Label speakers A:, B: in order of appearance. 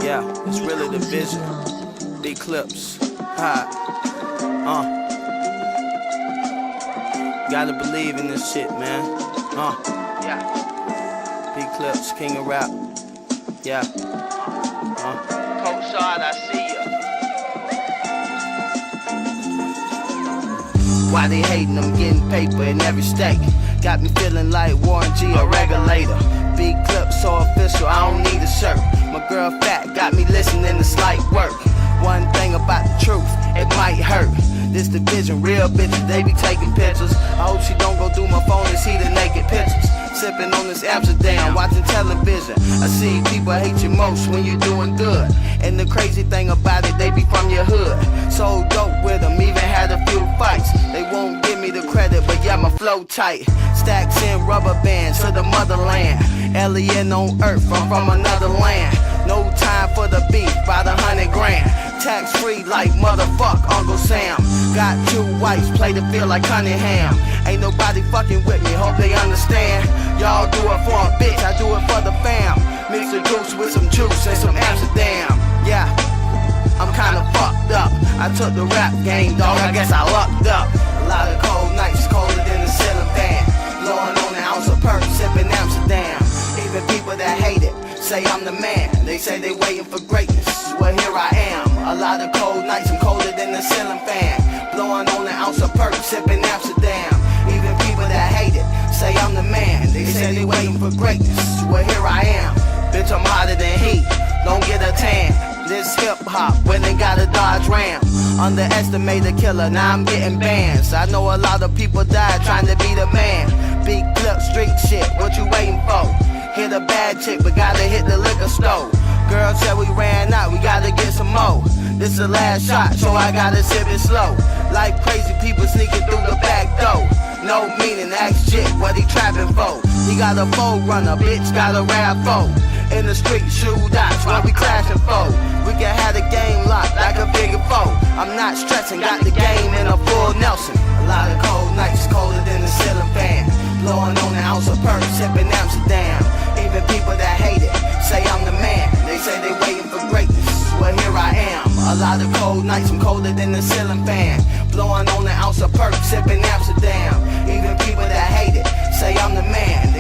A: Yeah, it's really the vision. The eclipse. Hot. Gotta believe in this shit, man. Yeah. The eclipse, king of rap. Yeah. Coach I see ya. Why they hating? I'm getting paper in every state. Got me feeling like Warren G, a regulator. Big clip, so official, I don't need a shirt. My girl fat, got me listening to slight work. One thing about the truth, it might hurt. This division, real bitches, they be taking pictures. I hope she don't go through my phone and see the naked pictures. Sipping on this Amsterdam, watching television. I see people hate you most when you're doing good. And the crazy thing about it, they be from your hood. So dope with them, even had a few fights. They won't give me the credit, but yeah, my flow tight. Stacks in rubber bands to the motherland. Alien on earth, I'm from another land. No time for the beef, by the 100 grand. Tax free like motherfuck Uncle Sam. Got two whites, play the field like Cunningham. Ain't nobody fucking with me, hope they understand. Y'all do it for a bitch, I do it for the fam. Mix the goose with some juice and some Amsterdam. Yeah, I'm kinda fucked up. I took the rap game, dog, I guess I lucked up. A lot of cold nights, colder than the ceiling fan. Blowing on an ounce of perk, sipping Amsterdam. Even people that hate it say I'm the man. They say they waiting for greatness, well here I am. A lot of cold nights, I'm colder than the ceiling fan. Blowing on an ounce of perk, sipping Amsterdam. Even people that hate it say I'm the man. They say they waiting for greatness, well here I am. Bitch, I'm hotter than heat, don't get a tan. This hip hop when they got a Dodge Ram. Underestimate the killer, now I'm getting bans. I know a lot of people died trying to be the man. Big clip, street shit, what you waiting for? Hit a bad chick, but gotta hit the liquor store. Girl said we ran out, we gotta get some more. This the last shot, so I gotta sip it slow. Like crazy people sneaking through the back door. No meaning, ask chick what he trapping for. He got a 4Runner, bitch got a RAV4. In the street, shootouts, what we crashing for? We can have the game locked like a figure 4. I'm not stressing, got the game in a full Nelson. A lot of cold nights, colder than the ceiling fan. Blowing on an ounce of perk, sipping Amsterdam. Even people that hate it say I'm the man. They say they waiting for greatness, well here I am. A lot of cold nights, I'm colder than the ceiling fan. Blowing on an ounce of perk, sipping Amsterdam. Even people that hate it say I'm the man.